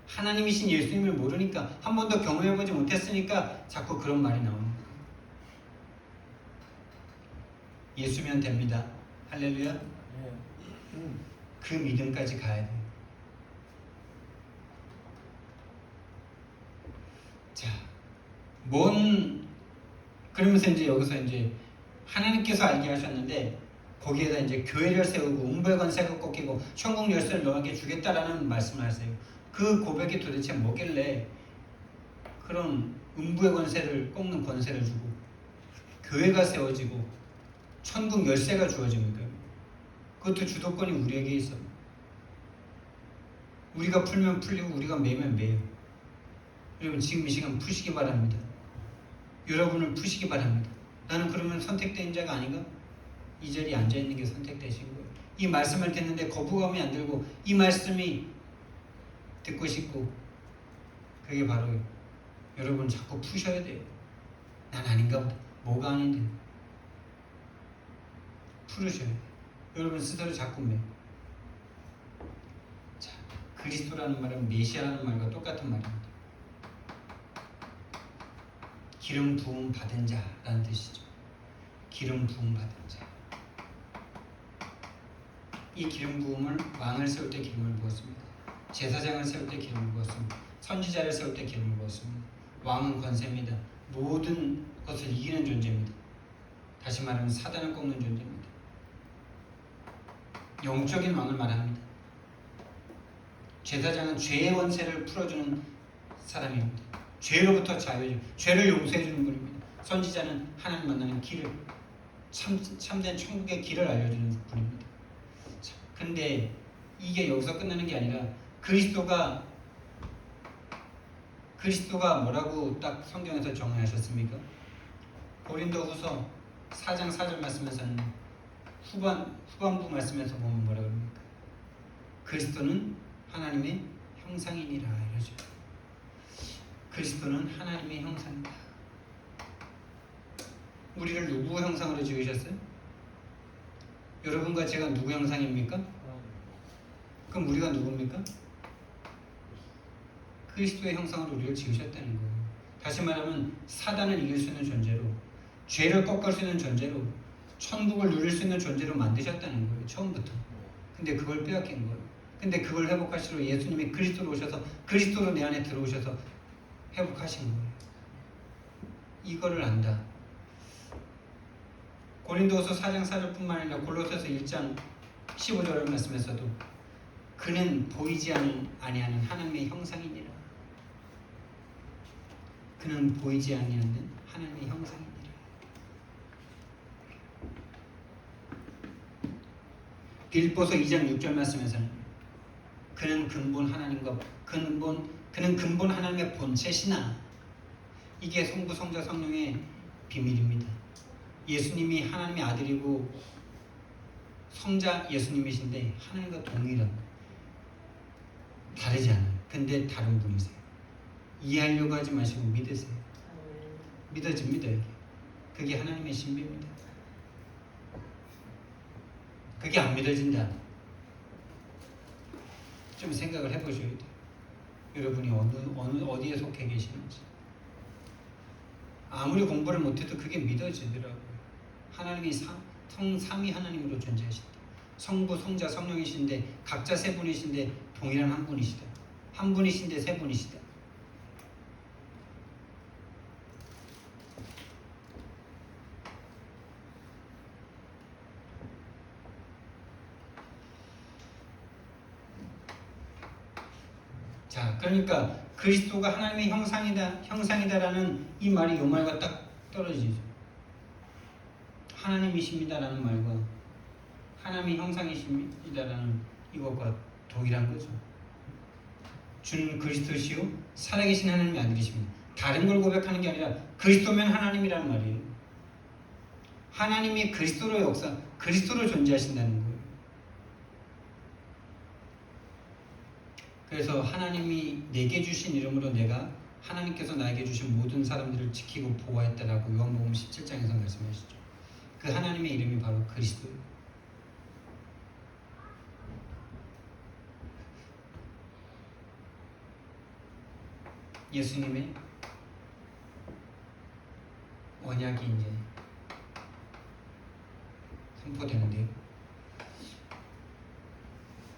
하나님이신 예수님을 모르니까 한 번도 경험해보지 못했으니까 자꾸 그런 말이 나오는 거예요. 예수면 됩니다. 할렐루야. 그 믿음까지 가야 돼요. 자, 그러면서 이제 여기서 이제 하나님께서 알게 하셨는데 거기에다 이제 교회를 세우고 음부의 권세가 꺾이고 천국 열쇠를 너에게 주겠다라는 말씀을 하세요. 그 고백이 도대체 뭐길래 그런 음부의 권세를 꺾는 권세를 주고 교회가 세워지고 천국 열쇠가 주어집니까? 그것도 주도권이 우리에게 있어. 우리가 풀면 풀리고 우리가 매면 매요. 여러분 지금 이 시간 푸시기 바랍니다. 여러분을 푸시기 바랍니다. 나는 그러면 선택된 자가 아닌가? 이 자리에 앉아있는 게 선택되신 거예요. 이 말씀을 듣는데 거부감이 안 들고 이 말씀이 듣고 싶고 그게 바로 여러분 자꾸 푸셔야 돼요. 난 아닌가 보다. 뭐가 아닌데 풀으셔야 돼요. 여러분 스스로 자꾸 매. 자, 그리스도라는 말은 메시아라는 말과 똑같은 말입니다. 기름 부음 받은 자라는 뜻이죠. 기름 부음 받은 자. 이 기름 부음을 왕을 세울 때 기름을 부었습니다. 제사장을 세울 때 기름을 부었습니다. 선지자를 세울 때 기름을 부었습니다. 왕은 권세입니다. 모든 것을 이기는 존재입니다. 다시 말하면 사단을 꺾는 존재입니다. 영적인 왕을 말합니다. 제사장은 죄의 권세를 풀어주는 사람입니다. 죄로부터 자유해주는, 죄를 용서해주는 분입니다. 선지자는 하나님 만나는 길을, 참된 천국의 길을 알려주는 분입니다. 근데 이게 여기서 끝나는 게 아니라 그리스도가 뭐라고 딱 성경에서 정의하셨습니까? 고린도후서 4장 4절 말씀에서는 후반부 말씀에서 보면 뭐라 그럽니까? 그리스도는 하나님의 형상이니라 이러죠. 그리스도는 하나님의 형상이다. 우리를 누구 형상으로 지으셨어요? 여러분과 제가 누구 형상입니까? 그럼 우리가 누굽니까? 그리스도의 형상으로 우리를 지으셨다는 거예요. 다시 말하면 사단을 이길 수 있는 존재로, 죄를 꺾을 수 있는 존재로, 천국을 누릴 수 있는 존재로 만드셨다는 거예요. 처음부터. 근데 그걸 빼앗긴 거예요. 근데 그걸 회복하시러 예수님이 그리스도로 오셔서, 그리스도로 내 안에 들어오셔서 회복하신 거예요. 이거를 안다. 고린도후서 4장 4절뿐만 아니라 골로새서 1장 15절 말씀에서도 그는 보이지 아니하는 하나님의 형상이니라. 그는 보이지 아니하는 하나님의 형상이니라. 빌립보서 2장 6절 말씀에서는 그는 근본 하나님과 그는 근본 하나님의 본체시나. 이게 성부, 성자, 성령의 비밀입니다. 예수님이 하나님의 아들이고 성자 예수님이신데 하나님과 동일한, 다르지 않아요. 근데 다른 분이세요. 이해하려고 하지 마시고 믿으세요. 믿어집니다. 그게 하나님의 신비입니다. 그게 안 믿어진다. 좀 생각을 해보셔야 돼요. 여러분이 어디에 속해 계시는지. 아무리 공부를 못해도 그게 믿어지더라고요. 하나님이 삼위 하나님으로 존재하신다. 성부, 성자, 성령이신데 각자 세 분이신데 동일한 한 분이시다. 한 분이신데 세 분이시다. 자, 그러니까 그리스도가 하나님의 형상이다라는 이 말이 이 말과 딱 떨어지죠. 하나님이십니다라는 말과 하나님의 형상이십니다라는 이것과 동일한 거죠. 주는 그리스도시요 살아계신 하나님의 아들이십니다. 다른 걸 고백하는 게 아니라 그리스도면 하나님이라는 말이에요. 하나님이 그리스도로 그리스도로 존재하신다는 거예요. 그래서 하나님이 내게 주신 이름으로 내가 하나님께서 나에게 주신 모든 사람들을 지키고 보호했다라고 요한복음 17장에서 말씀하시죠. 그 하나님의 이름이 바로 그리스도예요. 예수님의 언약이 이제 선포되는데요.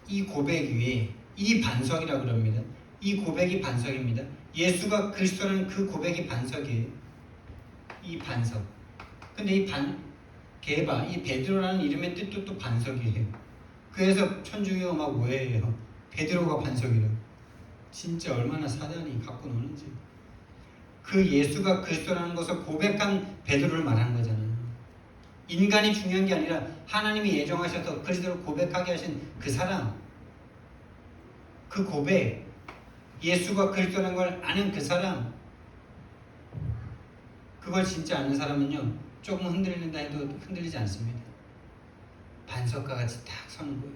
이 고백 위에 이 반석이라고 그럽니다. 이 고백이 반석입니다. 예수가 그리스도라는 그 고백이 반석이에요. 이 반석. 근데 이 베드로라는 이름의 뜻도 또 반석이에요. 그래서 천주교가 막 오해해요. 베드로가 반석이래요. 진짜 얼마나 사단이 갖고 노는지. 그 예수가 그리스도라는 것을 고백한 베드로를 말하는 거잖아요. 인간이 중요한 게 아니라 하나님이 예정하셔서 그리스도를 고백하게 하신 그 사람, 그 고백, 예수가 그리스도라는 걸 아는 그 사람, 그걸 진짜 아는 사람은요 조금 흔들린다 해도 흔들리지 않습니다. 반석과 같이 딱 서는 거예요.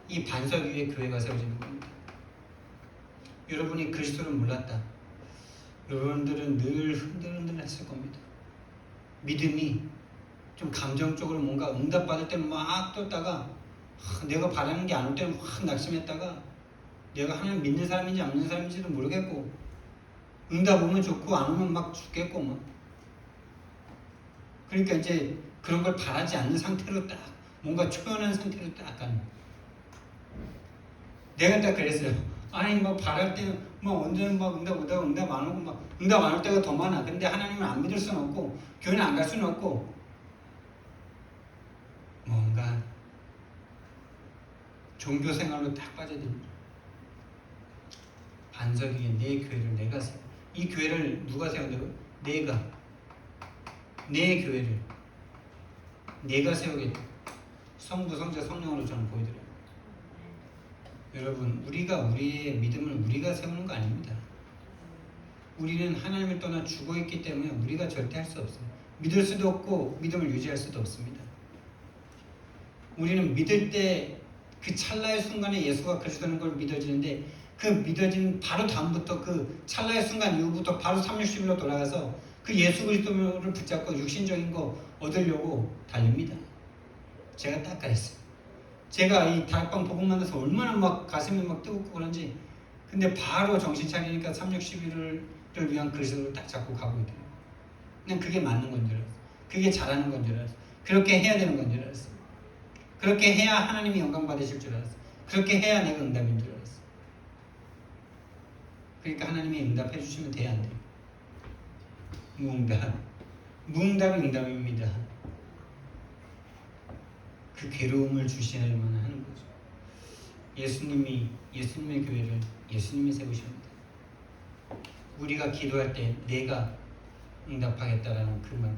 이 반석 위에 교회가 세워지는 겁니다. 여러분이 그리스도를 몰랐다. 여러분들은 늘 흔들흔들 했을 겁니다. 믿음이 좀 감정적으로 뭔가 응답받을 때는 막 떴다가 내가 바라는 게 안 올 때는 확 낙심했다가 내가 하나님 믿는 사람인지 안 믿는 사람인지도 모르겠고, 응답 오면 좋고 안 오면 막 죽겠고 막. 그러니까 이제 그런 걸 바라지 않는 상태로 딱 뭔가 초연한 상태로 딱 가는. 내가 딱 그랬어요. 아니 막 바랄 때는 막 언제는 막 응답 오다가 응답 안 오고 막 응답 안 올 때가 더 많아. 근데 하나님을 안 믿을 수는 없고 교회는 안 갈 수는 없고 뭔가 종교 생활로 딱 빠져듭니다. 반석 위에 내 교회를 내가 세워. 이 교회를 누가 세운다고? 내가. 내 교회를 내가 세우겠다. 성부, 성자, 성령으로 저는 보이더라고요. 여러분, 우리가 우리의 믿음을 우리가 세우는 거 아닙니다. 우리는 하나님을 떠나 죽어있기 때문에 우리가 절대 할 수 없어요. 믿을 수도 없고 믿음을 유지할 수도 없습니다. 우리는 믿을 때 그 찰나의 순간에 예수가 그리스도는 걸 믿어지는데 그 믿어진 바로 다음부터 그 찰나의 순간 이후부터 바로 360일로 돌아가서 그 예수 그리스도를 붙잡고 육신적인 거 얻으려고 달립니다. 제가 딱 그랬어요. 제가 이 다락방 복음 만나서 얼마나 막 가슴이 막 뜨겁고 그런지 근데 바로 정신 차리니까 360일을 위한 그리스도를 딱 잡고 가고 있더라고요. 그냥 그게 맞는 건 줄 알았어요. 그게 잘하는 건 줄 알았어요. 그렇게 해야 되는 건 줄 알았어요. 그렇게 해야 하나님이 영광 받으실 줄 알았어요. 그렇게 해야 내가 응답인 줄 알았어요. 그러니까 하나님이 응답해 주시면 돼야 안 돼요. 무응답. 무응답이 응답입니다. 그 괴로움을 주시야만 하는 거죠. 예수님의 교회를 예수님이 세우십니다. 우리가 기도할 때 내가 응답하겠다라는 그 말.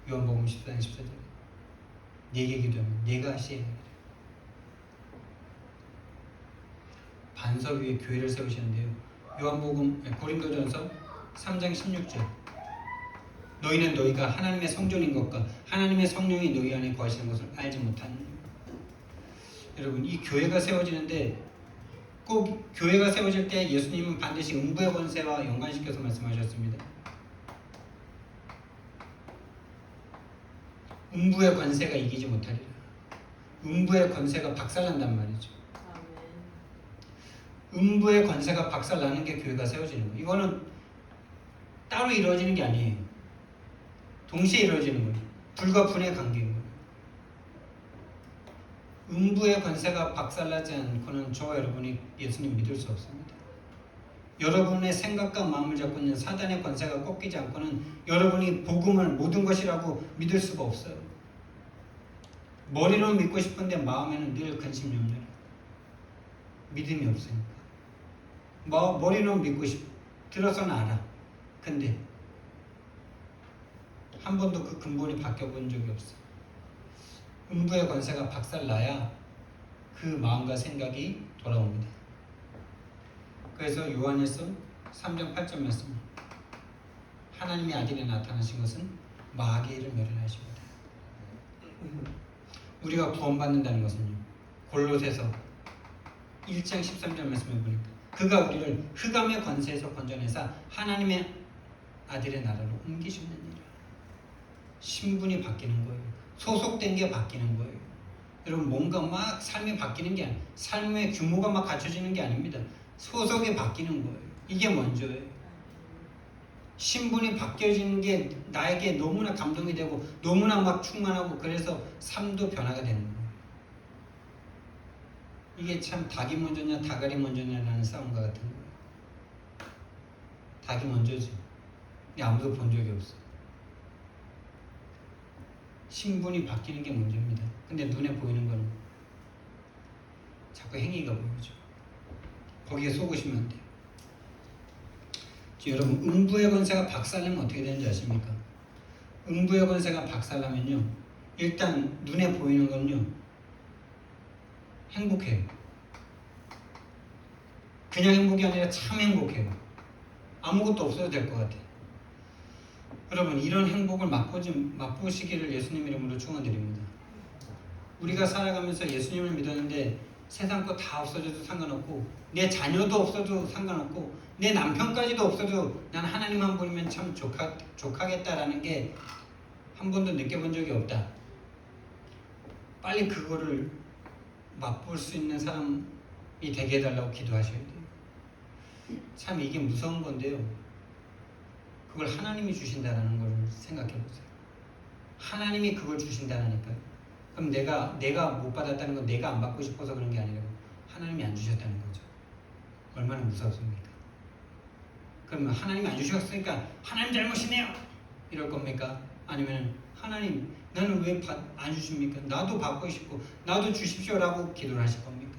요한복음 14장 14절. 내게 기도하면 내가 시행하리라. 반석 위에 교회를 세우시는데요. 요한복음 고린도전서 3장 16절. 너희는 너희가 하나님의 성전인 것과 하나님의 성령이 너희 안에 거하시는 것을 알지 못하느냐. 여러분, 이 교회가 세워지는데 꼭 교회가 세워질 때 예수님은 반드시 음부의 권세와 연관시켜서 말씀하셨습니다. 음부의 권세가 이기지 못하리라. 음부의 권세가 박살난단 말이죠. 음부의 권세가 박살나는 게 교회가 세워지는 거예요. 이거는 따로 이루어지는 게 아니에요. 동시에 이루어지는 거예요. 불과 분의 관계인 거예요. 음부의 권세가 박살나지 않고는 저와 여러분이 예수님 믿을 수 없습니다. 여러분의 생각과 마음을 잡고 있는 사단의 권세가 꺾이지 않고는 여러분이 복음을 모든 것이라고 믿을 수가 없어요. 머리로는 믿고 싶은데 마음에는 늘 근심염려라. 믿음이 없으니까. 머리로는 믿고 들어서는 알아. 근데 한 번도 그 근본이 바뀌어본 적이 없어. 음부의 권세가 박살나야 그 마음과 생각이 돌아옵니다. 그래서 요한일서 3장 8절 말씀. 하나님의 아들이 나타나신 것은 마귀를 멸하십니다. 우리가 구원받는다는 것은요. 골로새서 1장 13절 말씀을 보니까 그가 우리를 흑암의 권세에서 건져내사 하나님의 아들의 나라로 옮기셨느니라. 신분이 바뀌는 거예요. 소속된 게 바뀌는 거예요. 여러분, 뭔가 막 삶이 바뀌는 게 아니에요. 삶의 규모가 막 갖춰지는 게 아닙니다. 소속이 바뀌는 거예요. 이게 먼저예요. 신분이 바뀌어지는 게 나에게 너무나 감동이 되고 너무나 막 충만하고 그래서 삶도 변화가 되는 거예요. 이게 참 닭이 먼저냐 다갈이 먼저냐라는 싸움과 같은 거예요. 닭이 먼저지. 근데 아무도 본 적이 없어. 신분이 바뀌는 게 먼저입니다. 근데 눈에 보이는 거는 자꾸 행위가 보이죠. 거기에 속으시면 안 돼요. 여러분, 음부의 권세가 박살나면 어떻게 되는지 아십니까? 음부의 권세가 박살나면요, 일단 눈에 보이는 건요, 행복해요. 그냥 행복이 아니라 참 행복해요. 아무것도 없어도 될 것 같아요. 여러분, 이런 행복을 맛보시기를 예수님 이름으로 축원드립니다. 우리가 살아가면서 예수님을 믿었는데 세상 거 다 없어져도 상관없고 내 자녀도 없어도 상관없고 내 남편까지도 없어도 난 하나님 한 분이면 참 족하겠다라는 게 한 번도 느껴본 적이 없다. 빨리 그거를 맛볼 수 있는 사람 되게 해달라고 기도하셔야 돼요. 참 이게 무서운 건데요. 그걸 하나님이 주신다는 걸 생각해 보세요. 하나님이 그걸 주신다니까요. 그럼 내가 못 받았다는 건 내가 안 받고 싶어서 그런 게 아니라고 하나님이 안 주셨다는 거죠. 얼마나 무섭습니까? 그러면 하나님이 안 주셨으니까 하나님 잘못이네요 이럴 겁니까? 아니면 하나님 나는 왜 안 주십니까? 나도 받고 싶고 나도 주십시오라고 기도를 하실 겁니까?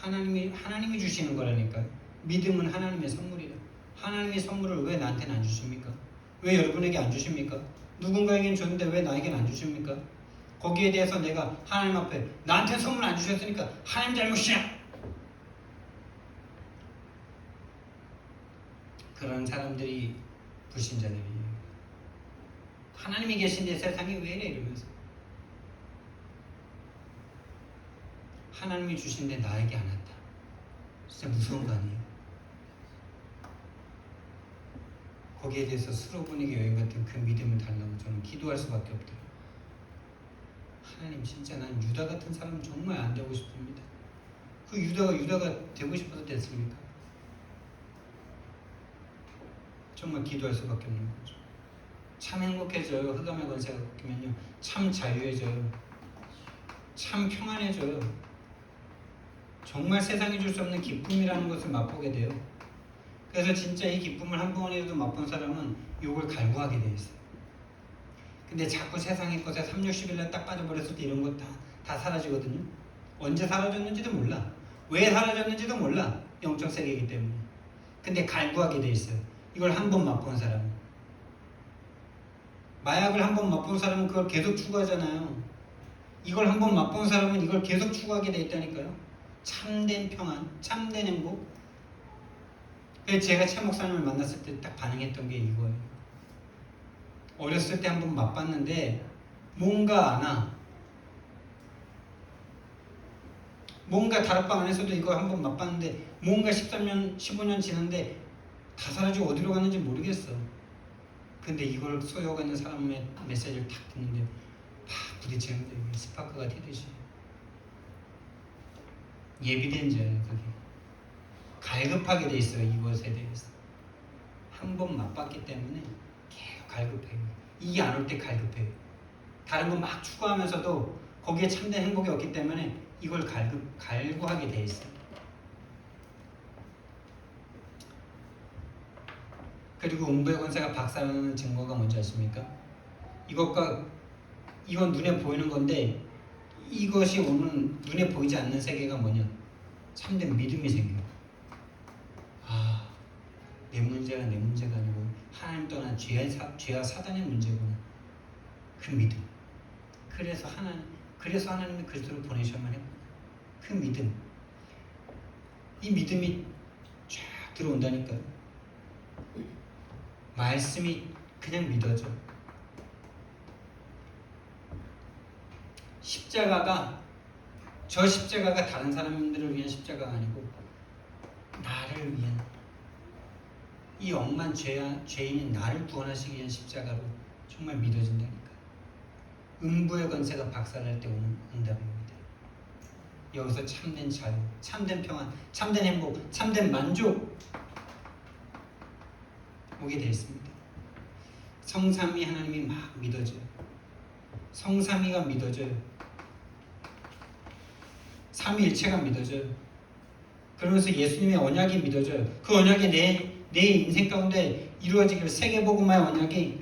하나님이 주시는 거라니까요. 믿음은 하나님의 선물이다. 하나님의 선물을 왜 나한테는 안 주십니까? 왜 여러분에게 안 주십니까? 누군가에겐 줬는데 왜 나에게는 안 주십니까? 거기에 대해서 내가 하나님 앞에 나한테 선물 안 주셨으니까 하나님 잘못이야! 그런 사람들이 불신자들이에요. 하나님이 계신데 세상이 왜 이래 이러면서 하나님이 주신데 나에게 안 왔다. 진짜 무서운 거 아니에요? 거기에 대해서 수로보니게 여인 같은 그 믿음을 달라고 저는 기도할 수밖에 없더라고요. 하나님 진짜 난 유다 같은 사람 정말 안 되고 싶습니다. 그 유다가 되고 싶어서 됐습니까? 정말 기도할 수밖에 없는 거죠. 참 행복해져요. 흑암의 권세가 꺾이면요. 참 자유해져요. 참 평안해져요. 정말 세상이 줄 수 없는 기쁨이라는 것을 맛보게 돼요. 그래서 진짜 이 기쁨을 한 번이라도 맛본 사람은 욕을 갈구하게 돼 있어요. 근데 자꾸 세상의 것에 3, 60일날 딱 빠져버렸을 때 이런 거 다 사라지거든요. 언제 사라졌는지도 몰라. 왜 사라졌는지도 몰라. 영적 세계이기 때문에. 근데 갈구하게 돼 있어요. 이걸 한 번 맛본 사람은. 마약을 한 번 맛본 사람은 그걸 계속 추구하잖아요. 이걸 한 번 맛본 사람은 이걸 계속 추구하게 돼 있다니까요. 참된 평안, 참된 행복. 그래서 제가 최 목사님을 만났을 때 딱 반응했던 게 이거예요. 어렸을 때 한 번 맛봤는데 뭔가 안 와. 뭔가 다락방 안에서도 이거 한 번 맛봤는데 뭔가 13년, 15년 지났는데 다 사라지고 어디로 갔는지 모르겠어. 근데 이걸 소유하고 있는 사람의 메시지를 탁 듣는데 팍 부딪히는데 스파크가 튀듯이 예비된 자예요. 그게 갈급하게 돼 있어요. 이것에 대해서 한 번 맛봤기 때문에 계속 갈급해요. 이게 안 올 때 갈급해요. 다른 거 막 추구하면서도 거기에 참된 행복이 없기 때문에 이걸 갈구하게 돼 있어요. 그리고 음부의 권세가 박살나는 증거가 뭔지 아십니까? 이건 눈에 보이는 건데 이것이 오는 눈에 보이지 않는 세계가 뭐냐? 참된 믿음이 생겨요. 아, 내 문제가 내 문제가 아니고 하나님 떠난 죄와 사단의 문제구나. 그 믿음. 그래서 하나님이 그리스도를 보내셔야만 했구나. 그 믿음. 이 믿음이 쫙 들어온다니까요. 말씀이 그냥 믿어져. 저 십자가가 다른 사람들을 위한 십자가가 아니고 나를 위한 이 억만 죄인인 나를 구원하시기 위한 십자가로 정말 믿어진다니까. 음부의 권세가 박살날 때 오는 응답입니다. 여기서 참된 자유, 참된 평안, 참된 행복, 참된 만족 오게 되어 있습니다. 성삼위 하나님이 막 믿어져요. 성삼위가 믿어져요. 삼위일체가 믿어져요. 그러면서 예수님의 언약이 믿어져요. 그 언약이 내 인생 가운데 이루어지기를, 세계복음화의 언약이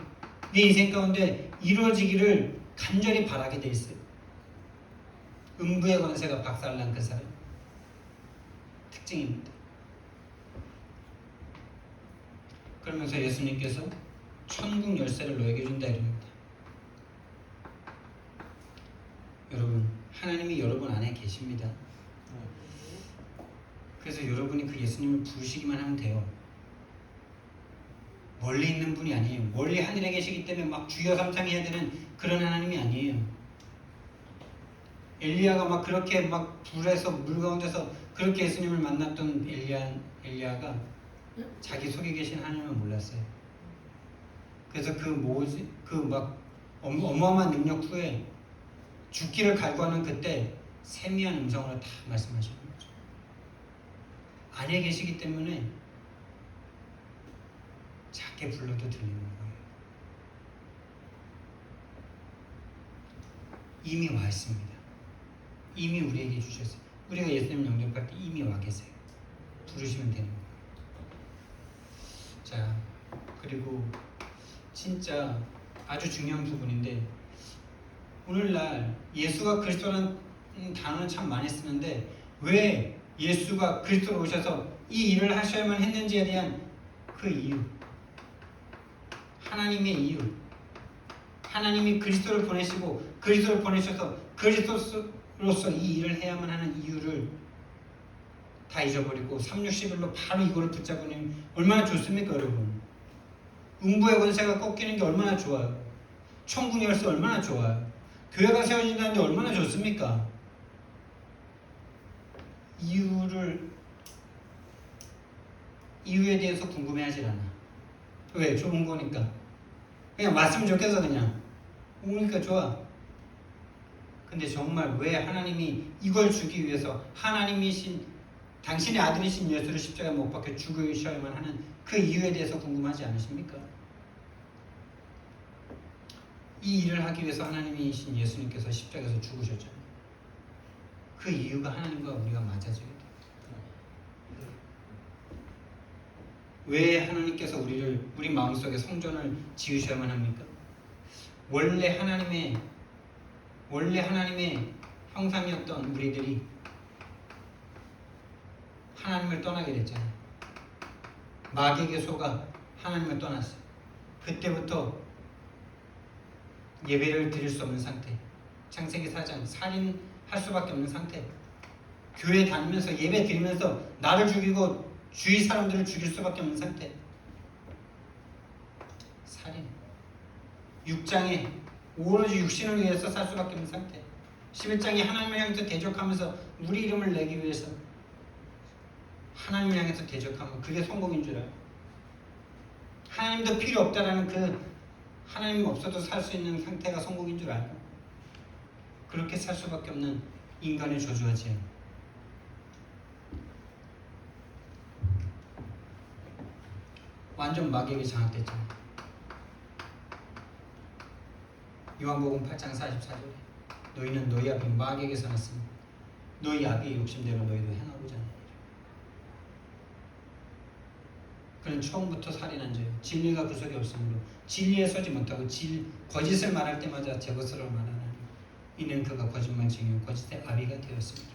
내 인생 가운데 이루어지기를 간절히 바라게 돼 있어요. 음부의 권세가 박살난 그 사람 특징입니다. 그러면서 예수님께서 천국 열쇠를 너에게 준다 이럽니다. 여러분, 하나님이 여러분 안에 계십니다. 그래서 여러분이 그 예수님을 부르시기만 하면 돼요. 멀리 있는 분이 아니에요. 멀리 하늘에 계시기 때문에 막 주여 삼창해야 되는 그런 하나님이 아니에요. 엘리야가 막 그렇게 막 불에서 물 가운데서 그렇게 예수님을 만났던 엘리야가 자기 속에 계신 하나님을 몰랐어요. 그래서 그 막 어마어마한 능력 후에 죽기를 갈구하는 그때 세미한 음성으로 다 말씀하시는 거죠. 안에 계시기 때문에 작게 불러도 들리는 거예요. 이미 와 있습니다. 이미 우리에게 주셨어요. 우리가 예수님 영접할 때 이미 와 계세요. 부르시면 되는 거예요. 자, 그리고 진짜 아주 중요한 부분인데, 오늘날 예수가 그리스도라는 단어는 참 많이 쓰는데 왜 예수가 그리스도로 오셔서 이 일을 하셔야만 했는지에 대한 그 이유, 하나님의 이유, 하나님이 그리스도를 보내시고 그리스도를 보내셔서 그리스도로서 이 일을 해야만 하는 이유를 다 잊어버리고 360일로 바로 이거를 붙잡으니 얼마나 좋습니까, 여러분? 음부의 권세가 꺾이는 게 얼마나 좋아요. 천국 열쇠 얼마나 좋아요. 교회가 세워진다는 게 얼마나 좋습니까? 이유에 대해서 궁금해하지 않아. 왜? 좋은 거니까. 그냥 왔으면 좋겠어. 그냥 오니까 좋아. 근데 정말 왜 하나님이 이걸 주기 위해서 하나님이신 당신의 아들이신 예수를 십자가에 못 박혀 죽으셔야만 하는 그 이유에 대해서 궁금하지 않으십니까? 이 일을 하기 위해서 하나님이신 예수님께서 십자가에서 죽으셨잖아요. 그 이유가 하나님과 우리가 맞아져야 돼요. 왜 하나님께서 우리 마음속에 성전을 지으셔야만 합니까? 원래 하나님의 형상이었던 우리들이 하나님을 떠나게 됐잖아요. 마귀에게 속아 하나님을 떠났어요. 그때부터 예배를 드릴 수 없는 상태, 창세기 4장 살인할 수밖에 없는 상태, 교회 다니면서 예배 드리면서 나를 죽이고 주위 사람들을 죽일 수밖에 없는 상태, 살인, 6장에 오로지 육신을 위해서 살 수밖에 없는 상태, 11장에 하나님을 향해서 대적하면서 우리 이름을 내기 위해서 하나님을 향해서 대적하면 그게 성공인 줄 알아요. 하나님도 필요 없다라는 그 하나님 없어도 살 수 있는 상태가 성공인 줄 알고 그렇게 살 수밖에 없는 인간의 저주와 죄. 완전 마귀에게 장악됐잖아요. 요한복음 8장 44절에 너희는 너희 아비 마귀에게서 났으니 너희 아비의 욕심대로 너희도 행하고자 하느니라. 그는 처음부터 살인한 죄요. 진리가 그 속에 없으므로 진리에 서지 못하고 거짓을 말할 때마다 제 것으로 말하나니 이는 그가 거짓말쟁이요 거짓의 아비가 되었습니다.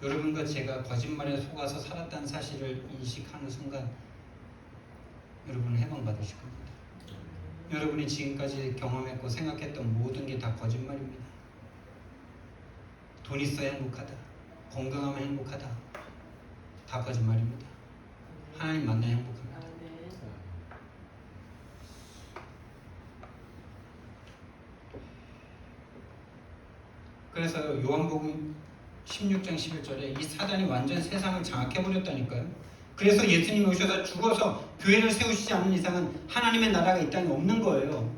여러분과 제가 거짓말에 속아서 살았다는 사실을 인식하는 순간 여러분은 해방받으실 겁니다. 여러분이 지금까지 경험했고 생각했던 모든 게 다 거짓말입니다. 돈 있어야 행복하다, 건강하면 행복하다, 다 거짓말입니다. 하나님 만나야 행복합니다. 그래서 요한복음 16장 11절에 이 사단이 완전 세상을 장악해버렸다니까요. 그래서 예수님이 오셔서 죽어서 교회를 세우시지 않는 이상은 하나님의 나라가 이 땅에 없는 거예요.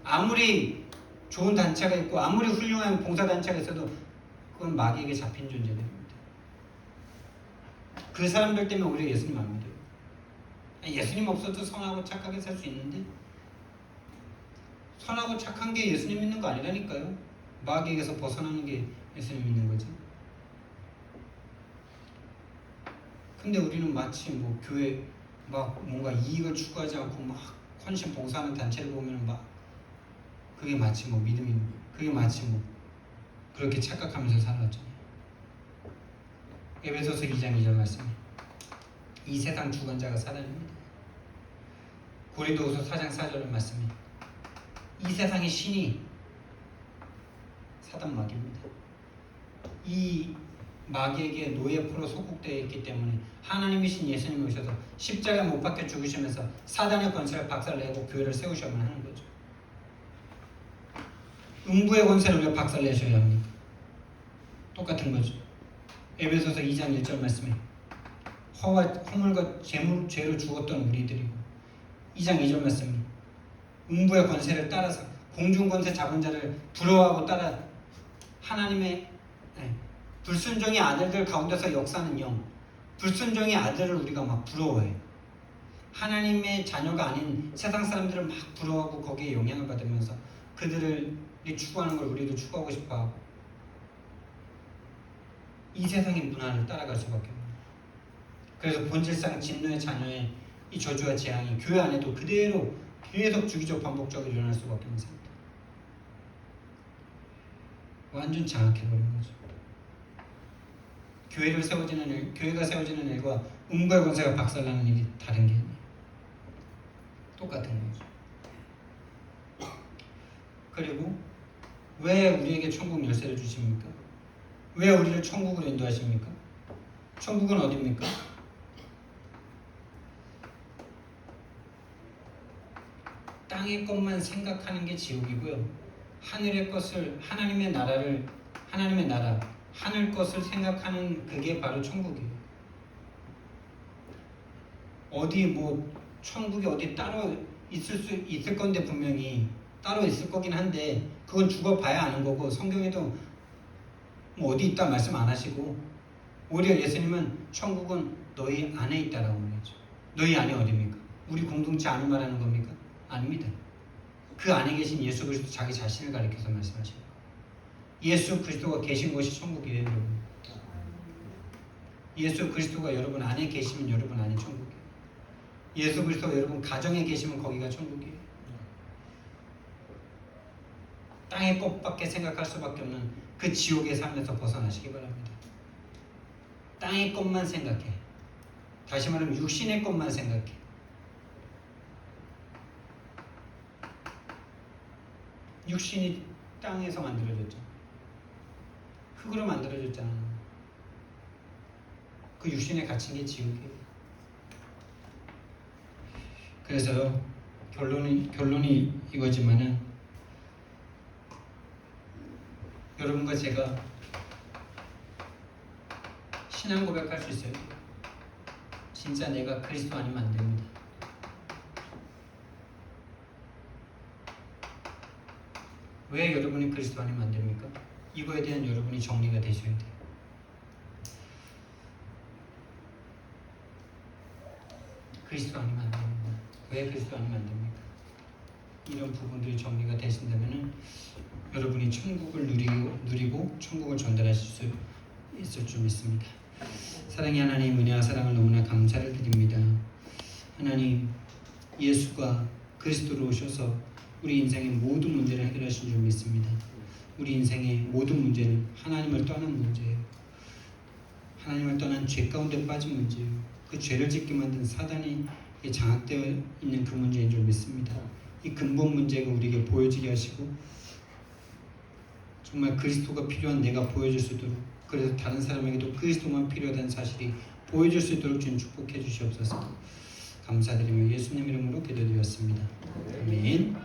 아무리 좋은 단체가 있고 아무리 훌륭한 봉사단체가 있어도 그건 마귀에게 잡힌 존재들입니다. 그 사람들 때문에 우리가 예수님 안 믿어요. 예수님 없어도 선하고 착하게 살 수 있는데 선하고 착한 게 예수님 믿는 거 아니라니까요. 마귀에게서 벗어나는 게 예수님 믿는 거죠. 근데 우리는 마치 뭐 교회 막 뭔가 이익을 추구하지 않고 막 헌신 봉사하는 단체를 보면 막 그게 마치 뭐 믿음이, 그게 마치 뭐 그렇게 착각하면서 살았잖아요. 에베소서 2장 2절 말씀. 이 세상 주관자가 사단입니다. 고린도후서 4장 4절 말씀이 이 세상의 신이 사단 마귀입니다. 이 마귀에게 노예포로 소국되어 있기 때문에 하나님이신 예수님이 오셔서 십자가에 못 박혀 죽으시면서 사단의 권세를 박살내고 교회를 세우셔야만 하는 거죠. 음부의 권세를 왜 박살내셔야 합니까? 똑같은 거죠. 에베소서 2장 1절 말씀에 허물과 죄로 죽었던 우리들이고 2장 2절 말씀이 음부의 권세를 따라서 공중 권세 잡은 자를 부러워하고 따라 하나님의 불순종의 아들들 가운데서 역사는 영, 불순종의 아들을 우리가 막 부러워해요. 하나님의 자녀가 아닌 세상 사람들을 막 부러워하고 거기에 영향을 받으면서 그들을 추구하는 걸 우리도 추구하고 싶어하고 이 세상의 문화를 따라갈 수밖에 없는. 그래서 본질상 진노의 자녀의 이 저주와 재앙이 교회 안에도 그대로 계속 주기적 반복적으로 일어날 수밖에 없는 상태. 완전 장악해버린 거죠. 교회가 세워지는 일과 음부의 권세가 박살나는 일이 다른 게 아니에요. 똑같은 거죠. 그리고 왜 우리에게 천국 열쇠를 주십니까? 왜 우리를 천국으로 인도하십니까? 천국은 어디입니까? 땅의 것만 생각하는 게 지옥이고요. 하늘의 것을 하나님의 나라, 하늘 것을 생각하는 그게 바로 천국이에요. 천국이 어디 따로 있을 건데 분명히 따로 있을 거긴 한데 그건 죽어봐야 아는 거고 성경에도 어디 있다 말씀 안 하시고 오히려 예수님은 천국은 너희 안에 있다라고 말했죠. 너희 안에 어디입니까? 우리 공동체 안을 말하는 겁니까? 아닙니다. 그 안에 계신 예수 그리스도 자기 자신을 가리켜서 말씀하시는 거예요. 예수 그리스도가 계신 곳이 천국이에요, 여러분. 예수 그리스도가 여러분 안에 계시면 여러분 안에 천국이에요. 예수 그리스도가 여러분 가정에 계시면 거기가 천국이에요. 땅의 것밖에 생각할 수밖에 없는 그 지옥의 삶에서 벗어나시기 바랍니다. 땅의 것만 생각해. 다시 말하면 육신의 것만 생각해. 육신이 땅에서 만들어졌죠. 흙으로 만들어졌잖아. 그 육신에 갇힌 게 지옥이에요. 그래서 결론이 이거지만은 여러분과 제가 신앙 고백할 수 있어요. 진짜 내가 그리스도 아니면 안 됩니다. 왜 여러분이 그리스도 아니면 안 됩니까? 이거에 대한 여러분이 정리가 되셔야 돼요. 그리스도 아니면 안 됩니다. 왜 그리스도 아니면 안 됩니까? 이런 부분들이 정리가 되신다면 여러분이 천국을 누리고 천국을 전달하실 수 있을 줄 믿습니다. 사랑의 하나님, 은혜와 사랑을 너무나 감사를 드립니다. 하나님, 예수가 그리스도로 오셔서 우리 인생의 모든 문제를 해결하신 줄 믿습니다. 우리 인생의 모든 문제는 하나님을 떠난 문제예요. 하나님을 떠난 죄 가운데 빠진 문제예요. 그 죄를 짓게 만든 사단이 장악되어 있는 그 문제인 줄 믿습니다. 이 근본 문제가 우리에게 보여지게 하시고 정말 그리스도가 필요한 내가 보여줄 수 있도록, 그래서 다른 사람에게도 그리스도만 필요하다는 사실이 보여줄 수 있도록 주님 축복해 주시옵소서. 감사드리며 예수님 이름으로 기도드렸습니다. 아멘.